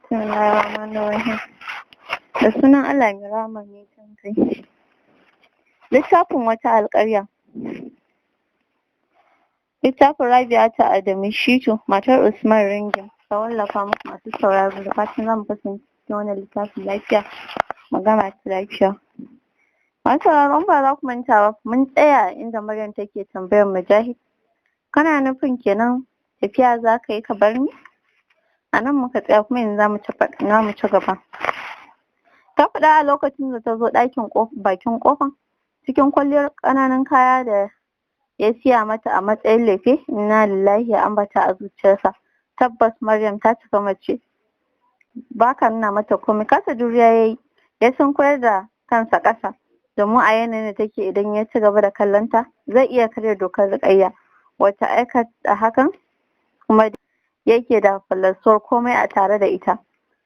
Bismillahirrahmanirrahim. Da sunan Allah mai rahama mai jin kai. Littafin Wata Alkarya. Littafin Rabi'atu Adamu Shitu, matar Usman Ringim, ta wallafa muku masu sauraro da fatan zamu kasance cikin wannan littafin lafiya, magana ta lafiya. Masu sauraron ba za ku manta ba, mun tsaya inda Maryam take tambayar Mujahid, kana nufin kenan tafiya za ka yi ka bar ni? A nan muka tsaya kuma yanzu za mu ci gaba. Ta faɗa a lokacin da ta zo bakin ƙofan, cikin kwalliyar ƙananan kaya da ya siya mata a matsayin lefe. Inna lillahi ya ambata a zuciyarsa, tabbas Maryam ta cika mace, ba ka nuna mata komai. Kasa juriya yayi, ya sunkuyar da kansa ƙasa, domin a yanayin da take idan ya ci gaba da kallonta zai iya karya dokar riƙayya, wacce aikata hakan kuma yake da fallasuwar komai a tare da ita,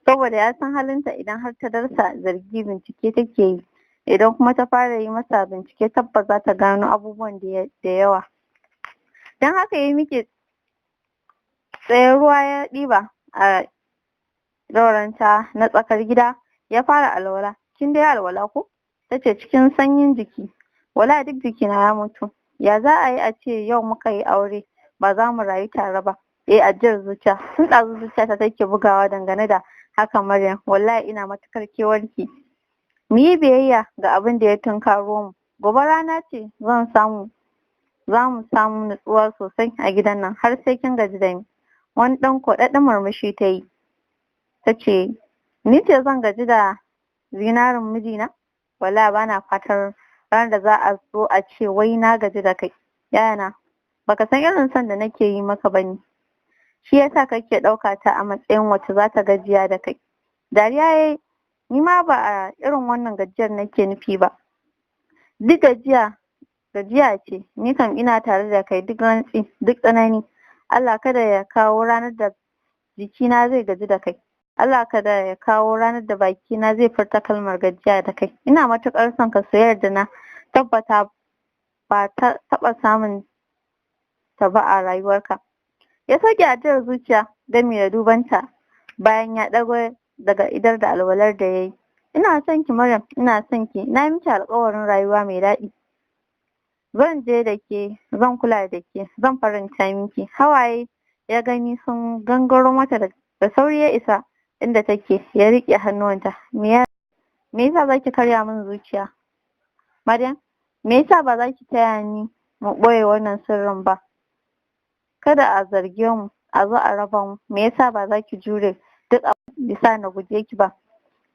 saboda ya san halinta. Idan har ta darsa zargi, bincike take yi, idan kuma ta fara yi masa bincike tabbas za ta gano abubuwan da yawa. Don haka ya miƙe tsaye, ruwa ya ɗiba a rauranta na tsakar gida, ya fara alwala. Kin dai alwala ko? Tace cikin sanyin jiki. Wala duk jikina ya mutu. Ya za a yi a ce yau muka yi aure ba za mu rayu tare ba? Ajiyar zuciya. Tun ɗazu zuciyata take bugawa dangane da haka Maryam. Wallahi ina matukar kewarki. Mu yi biyayya ga abin da ya tunkaro mu. Gobe rana ce za mu samu nutsuwa sosai a gidan nan, har sai kin gaji da ni. Wani ɗan koɗaɗɗen murmushi ta yi. Ta ce, ni ce zan gaji da zinarin mijina? Wallahi ba na fatar ranar da za a zo a ce wai na gaji da kai. Yana, baka san irin son da nake yi maka ba ne. Shi yasa kake ɗauka ta a matsayin wacce za ta gajiya da kai. Dariya yayi. Ni ma ba a irin wannan gajiyar nake nufi ba. Duk gajiya ce. Ni kam ina tare da kai duk rantsi, duk tsanani. Allah kada ya kawo ranar da jikina zai gaji da kai. Allah kada ya kawo ranar da bakina zai furta kalmar gajiya da kai. Ina matuƙar son ka, soyayyar da na tabbata ba ta taɓa samun ta ba a rayuwarka. Ya sauke ajiyar zuciya gami da dubanta bayan ya ɗago daga idar da alwalar da ya yi. Ina son ki Maryam, ina son ki. Na miki alƙawarin rayuwa mai daɗi. Zan je da ke, zan kula da ke, zan faranta miki. Hawaye ya gani sun gangaro mata da sauri ya isa inda take, ya riƙe hannuwanta. Me yasa zaki karya min zuciya? Maryam, me yasa ba za ki taya ni mu ɓoye wannan sirrin ba? Kada a zarge mu, a zo a raba mu. Me yasa ba za ki jure duk abin da sa na guje ki ba?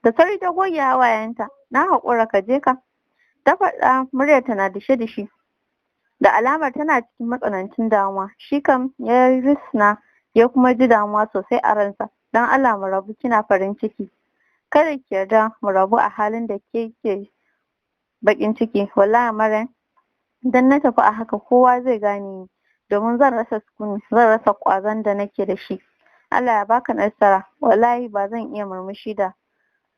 Da sauri ta goge hawayenta. Na haƙura, ka je ka. Ta faɗa, muryar tana dishe-dishe. Da alamar tana cikin matsanancin damuwa. Shi kam ya risna, ya kuma ji damuwa sosai a ransa. Don Allah mu rabu, kina farin ciki. Kada ki yarda mu rabu a halin da ke baƙin ciki. Wallahi Maryam, idan na tafi a haka kowa zai gane ni. Domin zan rasa sukuni, zan rasa ƙwazon da nake da shi. Allah ya baka nasara. Wallahi ba zan iya murmushi da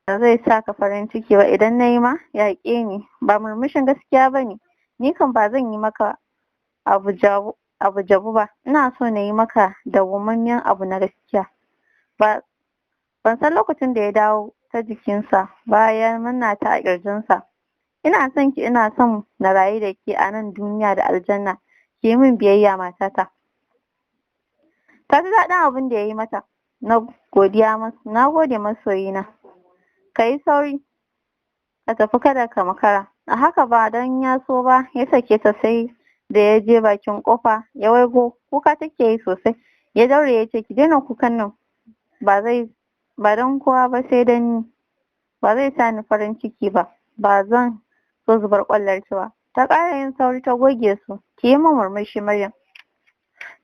zai sa ka farin ciki ba. Idan na yi ma, yaƙe ni. Ba murmushin gaskiya ba ne. Ni kan ba zan yi maka abu jabu ba. Ina so na yi maka dawwammamen abu na gaskiya. Ban san lokacin da ya dawo ta jikinsa bayan manna ta a ƙirjinsa. Ina son ki, ina son na rayu da ke a nan duniya da aljanna. Ki yi min biyayya matata. Ta ji daɗin abin da ya yi mata. Na gode masoyina. Ka yi sauri ka tafi, kada ka makara. A haka ba don ya so ba ya sake ta, sai da ya je bakin kofa ya waigo. Kuka take yi sosai. Ya daure ya ce, ki daina kukan nan, ba don kowa ba sai don ni. Ba zai sa ni farin ciki ba. Ba zan so zubar ƙwallar ki ba. Ta ƙara yin sauri ta goge su. Ki yi min murmushi Maryam.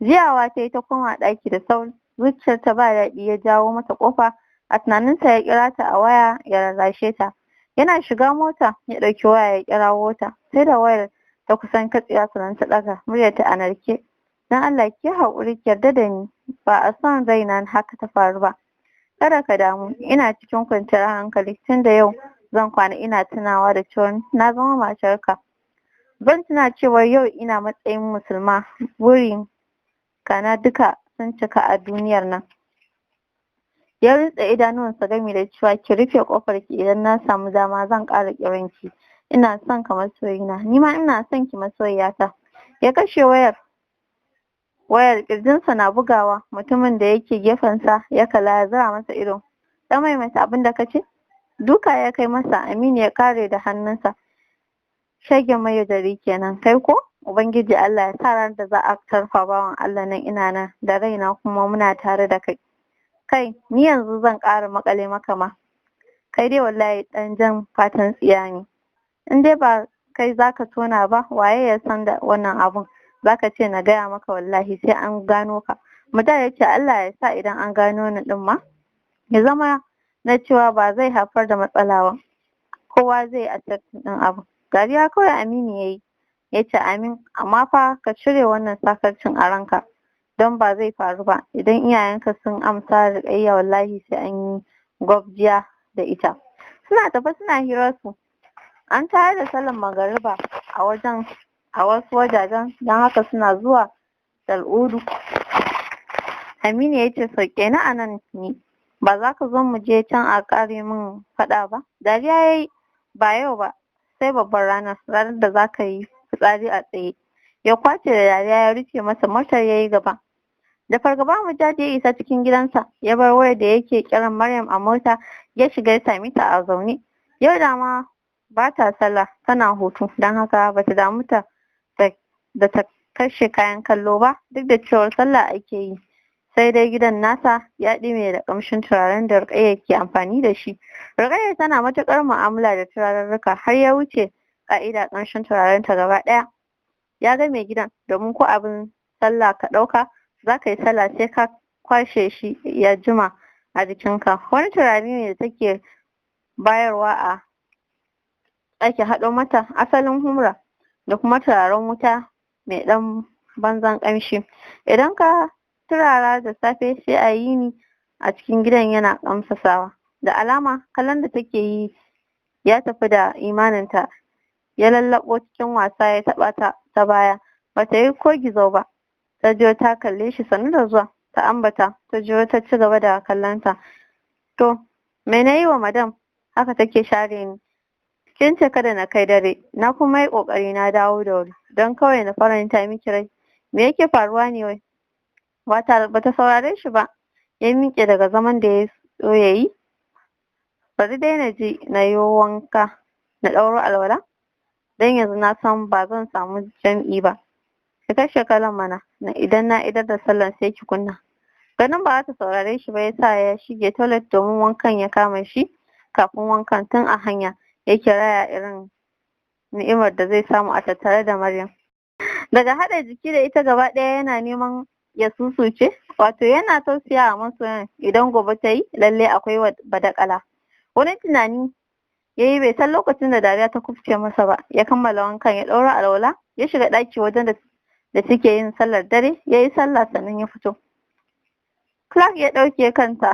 Jiyawa ta yi ta koma ɗaki da sauri. Zuciyar ta ba daɗi, ya jawo mata ƙofa. A tunaninsa ya kira ta a waya ya rarrashe ta. Yana shiga mota ya ɗauki waya ya kirawo ta. Sai da wayar ta kusan katsewa sannan ta ɗaga. Muryar ta a narke. Don Allah ki haƙuri, ki yarda da ni. Ba a son raina haka ta faru ba. Kada ka damu, ina cikin kwanciyar hankali. Tun da yau zan kwana ina tunawa da cewa na zama matarka. Zan tuna cewa yau ina matsayin musulma. Burin kana duka sun cika a duniyar nan. Ya rintse idanuwansa gami da cewa ki rufe kofar ki idan na samu dama zan ƙara kiranki. Ina son ka masoyina, ni ma ina son ki masoyiyata. Ya kashe wayar ƙirjinsa na bugawa. Mutumin da yake gefensa ya kalla ya zura masa ido. Ta maimaita abin da ka ce? Duka ya kai masa. Aminu ya kare da hannunsa. Shege mayaudari kenan kai ko? Ubangiji Allah ya sa ran da za a tarfa bawan Allah nan ina nan da raina kuma muna tare da kai. Kai ni yanzu zan ƙara makale maka ma. Kai dai wallahi ɗan jan fatan tsiya ne. In dai ba kai zaka tona ba, waye ya san da wannan abun? Zaka ce na gaya maka wallahi sai an gano ka. Muda ya ce Allah ya sa idan an gano ni din ma ya zama na cewa ba zai haifar da matsala ba. Kowa zai accepting din abu. Dariya kawai Aminu yayi. Ya ce amin, amma fa ka cire wannan sakarcin a ranka. Don ba zai faru ba. Idan iyayenka sun amsa Ruƙayya wallahi sai an yi gwabjiya da ita. Suna tafe suna hirarsu. An tayar da sallar magariba a wasu wajajen, don haka suna zuwa Tal'udu. Aminu ya ce sauke ni a nan ne, ba za ka zo mu je can a ƙare min faɗa ba? Dariya ya yi. Ba yau ba, sai babbar ranar da za ka yi fitsari a tsaye. Ya kwace da dariya ya rufe masa motar ya yi gaba. Da fargaba Mujahid ya isa cikin gidansa, ya bar wayar da yake kiran Maryam a mota, ya shiga ya same ta a zaune. Yau da ma ba ta sallah, tana hutu, don haka ba ta damu da ta kashe kayan kallo ba, duk da cewar sallah ake yi. Sai dai gidan nasa ya ɗime da ƙamshin turaren da Ruƙayya ke amfani da shi. Ruƙayya tana matuƙar mu'amala da turarurruka har ya wuce ƙa'ida ƙamshin turaren ta gaba ɗaya. Ya ga mai gidan, domin ko abin sallah ka ɗauka za ka yi sallah sai ka kwashe shi ya jima a jikinka. Wani turare ne da take bayarwa a ake haɗo mata asalin humra da kuma turaren wuta mai ɗan banzan ƙamshi. Idan ka turara da safe sai a yi ni a cikin gidan yana ƙamsasawa. Da alama kallon da take yi ya tafi da imaninta. Ya lallaɓo cikin wasa ya taɓa ta baya. Bata yi ko gizo ba. Ta jiyo ta kalle shi sannu da zuwa. Ta ambata. Ta jiyo ta ci gaba da kallonta. To, me na yi wa madam? Haka take share ni. Kin ce kada na kai dare. Na kuma yi ƙoƙari na dawo da wuri. Don kawai na faranta miki rai. Me yake faruwa ne wai? Bata saurare shi ba. Ya miƙe daga zaman da ya so ya yi. Bari dai na je na yi wanka na ɗauro alwala. Don yanzu na san ba zan samu jam'i ba. Ki kashe kalan mana, idan na idar da sallan sai ki kunna. Ganin ba za ta saurare shi ba ya sa ya shige toilet domin wankan ya kama shi. Kafin wankan tun a hanya yake raya irin ni'imar da zai samu a tattare da Maryam. Daga haɗa jiki da ita gaba ɗaya yana neman ya susuce, wato yana tausaya a masoyan idan gobe ta yi lalle akwai badakala. Wani tunani ya yi, bai san lokacin da dariya ta kufce masa ba. Ya kammala wankan ya ɗaura alwala, ya shiga ɗaki wajen da suke yin sallar dare, ya yi sallah sannan ya fito. Clark ya ɗauke kanta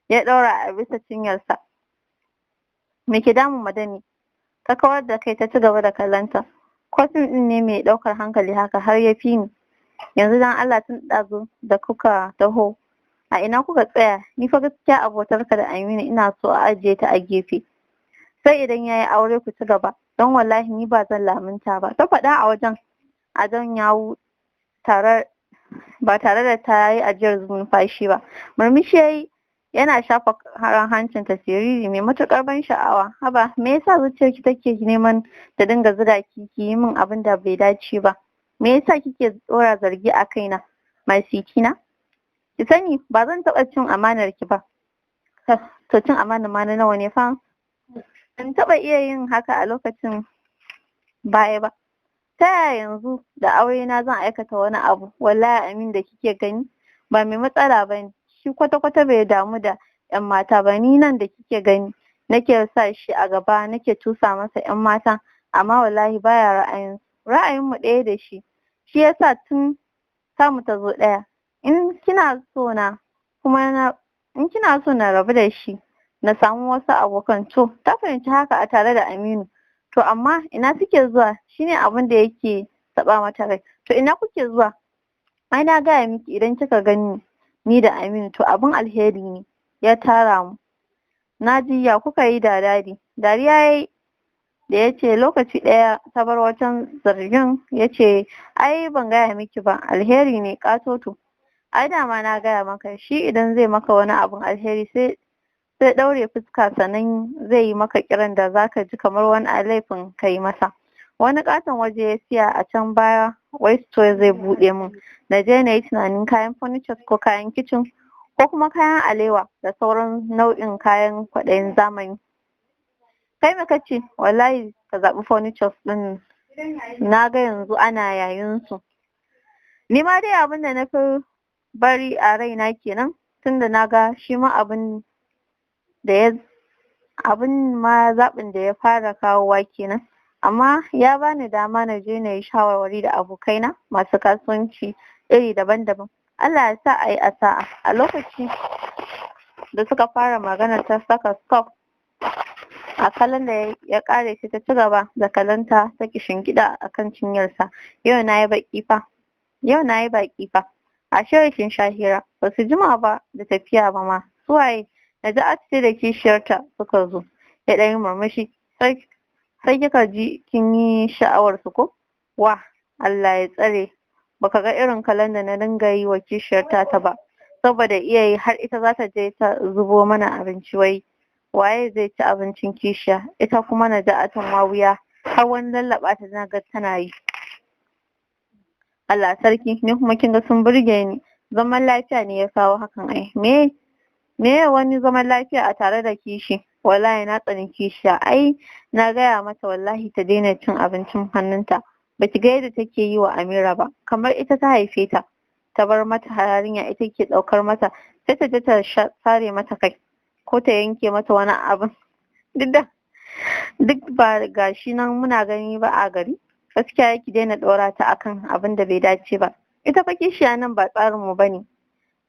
ya ɗaura a bisa cinyarsa. Me ke damun madani? Ta kawar da kai ta ci gaba da kallonta. Kofin ɗin ne mai ɗaukar hankali haka har ya fi ni. Yanzu dan Allah tun ɗazu da kuka taho, a ina kuka tsaya? Ni fa gaskiya abotarka da Aminu ina so a ajiye ta a gefe. Sai idan ya yi aure ku ci gaba, don wallahi ni ba zan lamunta ba. Ta faɗa a jan yawu ba tare da ta yi ajiyar numfashi ba. Murmushi ya yi, yana shafa haran hancin ta siriri mai matuƙar ban sha'awa. Haba, me yasa zuciyarki take neman ta dinga zuga ki yi min abin da bai dace ba? Me yasa kike tsora zargi a kaina, mai sikina? Ki sani ba zan taɓa cin amanar ki ba. To cin amanar ma na nawa ne fa? Ban taɓa iya yin haka a lokacin baya ba. Ta yaya yanzu da aure na zan aikata wani abu? Wallahi Amin da kike gani ba mai matsala ba ne. Shi kwata-kwata bai damu da 'yan mata ba. Ni nan da kike gani nake sa shi a gaba, nake tusa masa 'yan mata, amma wallahi baya ra'ayinmu ɗaya da shi. Shi yasa tun samu ta zo ɗaya. In kina so na rabu da shi na samu wasu abokan, to ta fahimci haka a tare da Aminu. To amma ina suke zuwa shine abin da yake taɓa mata rai. To ina kuke zuwa? Ai na gaya miki idan kika gani ni da Aminu to abin alheri ne ya tara mu. Na ji ya kuka yi da dadi. Dariya yayi da ya ce lokaci ɗaya ta bar wajen zargin ya ce ai ban gaya miki ba alheri ne ƙatoto. Ai dama na gaya maka shi idan zai maka wani abun alheri sai ɗaure fuska sannan zai yi maka kiran da zaka ji kamar wani laifin ka yi masa. Wani ƙaton waje ya siya a can baya wai store zai buɗe min na je na yi tunanin kayan furniture ko kayan kicin ko kuma kayan alewa da sauran nau'in kayan kwaɗayin zamani. Kai me kace? Wallahi ka zaɓi furniture ɗin na ga yanzu ana yayin su. Ni ma dai abin da na fi bari a raina kenan tunda na ga shi ma abin ma zaɓin da ya fara kawowa kenan. Amma ya bani dama na je na yi shawarwari da abokaina masu kasuwanci iri daban-daban. Allah ya sa a yi sa'a. A lokaci da suka fara magana ta saka stop a kallon da ya ƙare sai ta ci gaba da kallonta ta kishingiɗa a kan cinyarsa. Yau na yi baƙi fa. A shirin shahira ba su jima ba da tafiya ba ma. Suwaye Naja'atu ce da kishiyarta suka zo. Ya ɗan yi murmushi. Sai kika ji kin yi sha'awar su ko? Wa Allah ya tsare. Baka ga irin kallon da na dinga yi wa kishiyarta ta ba. Saboda iya yi har ita za ta je ta zubo mana abinci wai. Waye zai ci abincin kishiya? Ita kuma Naja'atun wuya har wani lallaɓa ta na ga tana yi. Allah sarki ni kuma kin ga sun burge ni. Zaman lafiya ne ya kawo hakan ai. Me wani zaman lafiya a tare da kishi? Wallahi na tsani kishiya. Ai na gaya mata wallahi ta daina cin abincin hannunta. Baki ga yadda take yi wa Amira ba. Kamar ita ta haife ta. Ta bar mata yarinya ita ke ɗaukar mata. Sai ta je ta sare mata kai. Ko ta yanke mata wani abin. Duk ba gashi nan muna gani ba a gari. Gaskiya ki daina ɗora ta akan abin da bai dace ba. Ita fa kishiya nan ba tsarin mu bane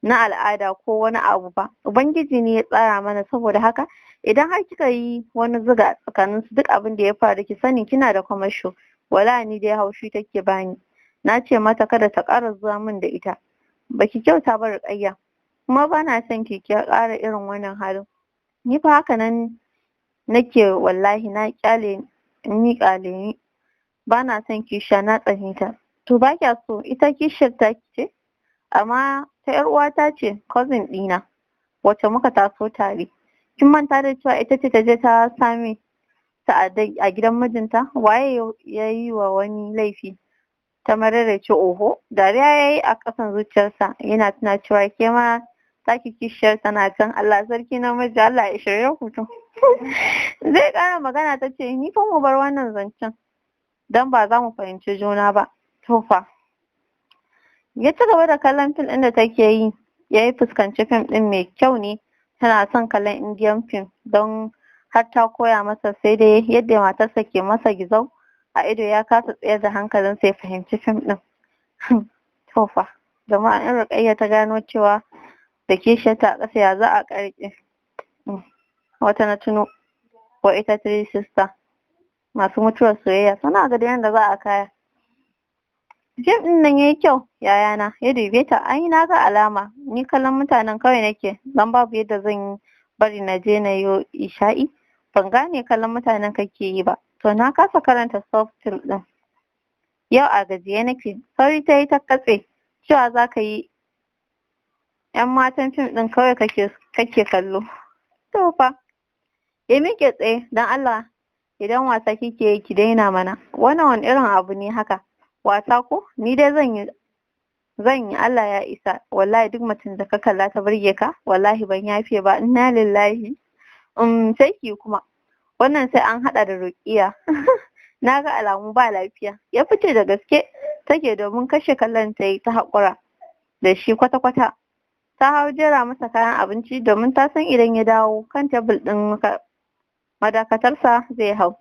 na al'ada ko wani abu ba. Ubangiji ne ya tsara mana saboda haka idan har kika yi wani zuga tsakanin su duk abin da ya faru ki sani kina da kwamasho. Wala ni dai haushi take bani. Na ce mata kada ta ƙara zuwa min da ita. Baki kyauta ba Ruqayya. Kuma bana son ki ƙara irin wannan halin. Ni fa haka nan nake wallahi na kyale ni. Bana son kishiya na tsane ta. To ba kya so ita kishiyar ta ce? Amma ta yar uwata ce cousin ɗina wacce muka taso tare. Kin manta da cewa ita ce ta je ta same ta a gidan mijinta? Waye ya yi wa wani laifi? Ta mararrace oho. Dariya ya yi a ƙasan zuciyarsa yana tuna cewa ke ma taki kishiyar tana can. Allah sarki namiji Allah ya shirya hutu. Zai ƙara magana ta ce ni fa mu bar wannan zancen. Dan ba za mu fahimci juna ba. To fa. Ya ci gaba da kallon fim ɗin da take yi. Ya yi fuskanci fim ɗin mai kyau ne. Tana son kallon Indian fim don har ta koya masa sai dai yadda matarsa ke masa gizau a ido ya kasa tsayar da hankalinsa ya fahimci fim ɗin. To fa. Jama'a in Ruqayya ta gano cewa da kishiyarta a ƙasa ya za a ƙarƙe. Wata na tuno wa ita three sister. Masu mutuwar soyayya suna ga yadda za a kaya. Fim ɗin nan yayi kyau yayana ya dube ta ai na ga alama ni kallon mutanen kawai nake dan babu yadda zan yi bari na je na yo isha'i ban gane kallon mutanen kake yi ba to na kasa karanta subtitle ɗin. Yau a gajiye nake sauri ta yi ta katse cewa za ka yi 'yan matan fim ɗin kawai kake kallo. To fa ya miƙe tsaye don Allah idan wasa kike yi ki daina mana wannan wani irin abu ne haka wasa ko ni dai zan yi Allah ya isa wallahi duk mutum da ka kalla ta burge ka wallahi ban yafe ba inna lillahi sai ki kuma wannan sai an hada da Ruqayya. Na ga alamu ba lafiya ya fice da gaske take domin kashe kallon ta yi ta haƙura da shi kwata-kwata. Ta hau jera masa kayan abinci domin ta san idan ya dawo kan tebul ɗin madakatarsa zai hau.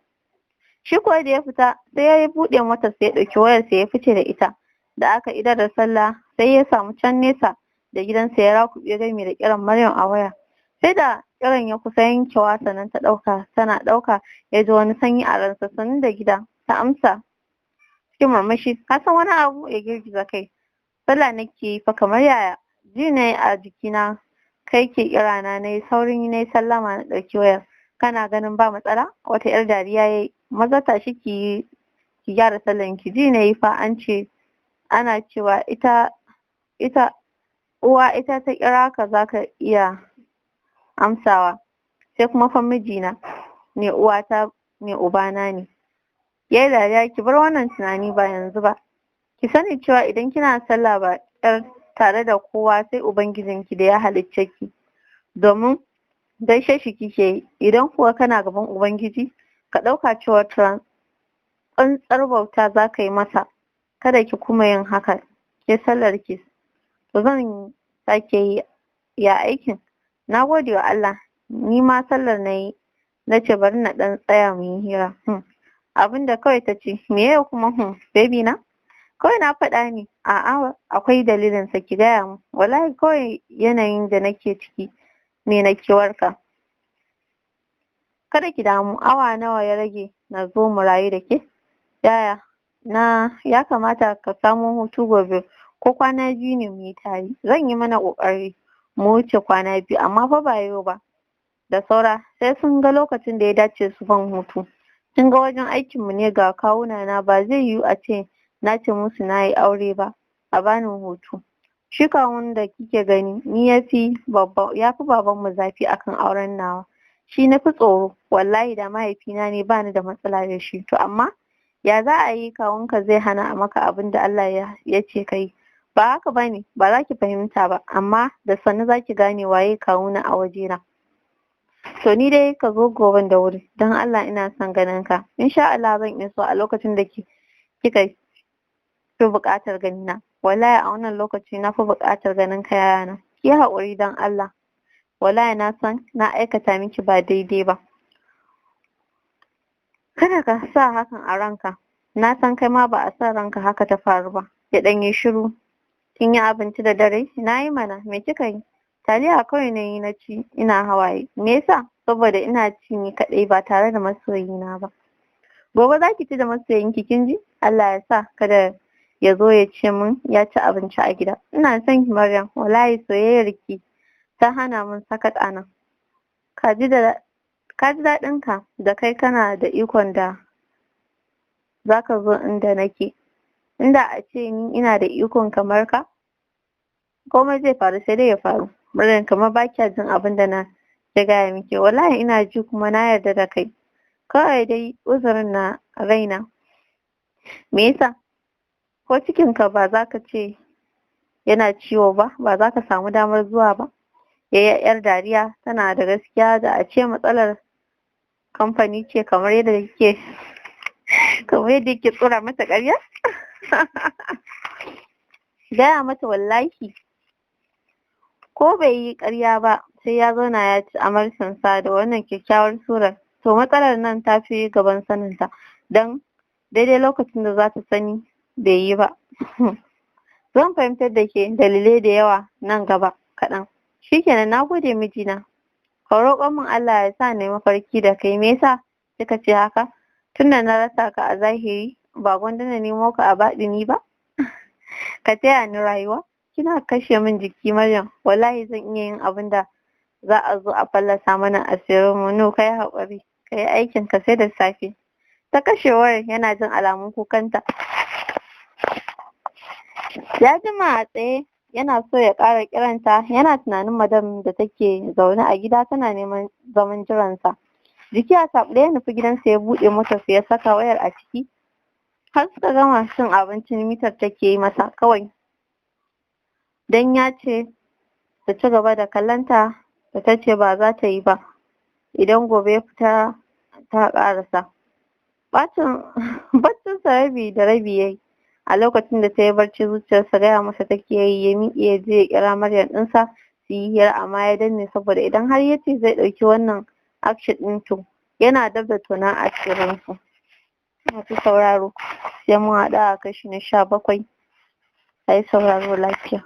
Shi kuwa da ya fita sai ya buɗe motar sai ya ɗauki wayarsa ya fice da ita. Da aka idar da sallah sai ya samu can nesa da gidansa ya rakuɓe gami da kiran Maryam a waya. Sai da kiran ya kusa yankewa sannan ta ɗauka tana ɗauka ya ji wani sanyi a ransa sanin da gida ta amsa cikin murmushi ka san wani abu ya girgiza kai. Sallah nake yi fa kamar yaya ji ne a jikina kai ke kira na nayi saurin nayi sallama na ɗauki wayar. Kana ganin ba matsala? Wata yar dariya yayi. Maza tashi ki gyara sallan ki. Ji nayi fa an ce ana cewa ita uwa ita ta kira ka zaka iya amsawa. Sai kuma fa mijina ne uwata ne ubana ne. Yayi dariya. Ki bar wannan tunani ba yanzu ba. Ki sani cewa idan kina sallah ba yar tare da kowa sai ubangijinki da ya halicce ki, domin gaishe shi kike yi. Idan kuwa kana gaban ubangiji ka ɗauka cewa tsantsar bauta za ka yi masa, kada ki kuma yin haka. Ke sallar ki to zan sake yi ya aikin. Na gode wa Allah, ni ma sallar na yi. Na ce bari na ɗan tsaya mu yi hira. Abinda kawai ta ce meye kuma baby na? Kawai na faɗa ne. A'a akwai dalilin sa, ki gaya mu. Wallahi kawai yanayin da nake ciki ne na kewarka. Kada ki damu, awa nawa ya rage na zo mu rayu da ke? Yaya ya kamata ka samo hutu gobe ko kwana biyu ne mu yi tare. Zan yi mana ƙoƙari mu wuce kwana biyu amma fa ba yau ba. Da saura sai sun ga lokacin da ya dace su ban hutu. Kin ga wajen aikinmu ne ga kawuna na, ba zai yiwu a ce na ce musu na yi aure ba a bani hutu. Shi kawun da kike gani ni ya fi babanmu zafi akan auren nawa. Shi na fi tsoro. Wallahi da mahaifina ne bani da matsala da shi. To amma ya za a yi kawunka zai hana maka abin da Allah ya ce ka yi? Ba haka ba ne, ba za ki fahimta ba, amma da sannu za ki gane waye kawuna a wajena. To ni dai ka zo goben da wuri, don Allah ina son ganin ka. Insha Allah zan iso a lokacin da kika fi buƙatar ganina. Wallahi a wannan lokaci na fi buƙatar ganin ka yayana. Ki haƙuri don Allah. Wallahi na san na aikata miki ba daidai ba. Kada ka sa hakan a ranka. Na san kai ma ba a sa ranka haka ta faru ba. Ya ɗan yi shiru. Kin yi abinci da dare? Na yi mana. Me kika yi? Taliya kawai na yi na ci ina hawaye. Me yasa? Saboda ina ci ni kaɗai ba tare da masoyina ba. Gobe za ki ci da masoyinki kin ji? Allah ya sa kada ya zo ya ce min ya ci abinci a gida. Ina son ki Maryam. Wallahi soyayyar ki ta hana min sakat a nan. Ka ji daɗin ka da kai kana da ikon da za ka zo inda nake. Inda a ce ni ina da ikon kamar ka, komai zai faru sai dai ya faru. Maryam kamar ba kya jin abin da na ya gaya miki. Wallahi ina ji kuma na yarda da kai. Kawai dai uzurin na raina. Me yasa? Ko cikinka ba za ka ce yana ciwo ba, ba za ka samu damar zuwa ba? Yaya yar dariya tana da gaskiya da a ce matsalar kamfani ce kamar yadda yake tsura mata ƙarya? Gaya mata wallahi ko bai yi ƙarya ba sai ya zauna ya ci amarcinsa da wannan kyakkyawar surar. To matsalar nan ta fi gaban saninta, don daidai lokacin da za ta sani bai yi ba. Zan fahimtar da ke dalilai da yawa nan gaba kaɗan. Shikenan, na gode mijina. Ka roƙon min Allah ya sa ni mafarki da kai. Me yasa kika ce haka? Tunda na rasa ka a zahiri, ba gwanda na nemo ka a baɗini ba? Ka taya ni rayuwa. Kina kashe min jiki Maryam. Wallahi zan iya yin abin da za a zo a fallasa mana asirin mu. No, kai haƙuri. Kai aikin ka sai da safe. Ta kashe wayar yana jin alamun kukanta. Ya jima a tsaye yana so ya ƙara kiranta, yana tunanin madam da take zaune a gida tana neman zaman jiransa. Jiki a saɓale ya nufi gidansa ya buɗe motarsa ya saka wayar a ciki. Har suka gama cin abincin mitar take yi masa kawai. Dan ya ce ta ci gaba da kallonta da ta ce ba za ta yi ba. Idan gobe ya fita ta ƙarasa. Baccinsa rabi da rabi ya yi. A lokacin da ta yi barci zuciyarsa gaya masa take yi, ya miƙe ya je ya kira Maryam ɗinsa su yi hira amma ya danne saboda idan har ya ce zai ɗauki wannan action ɗin to yana dab da tonon asirinsu. Masu sauraro sai mun haɗu a kashi na 17. Ai sauraro lafiya.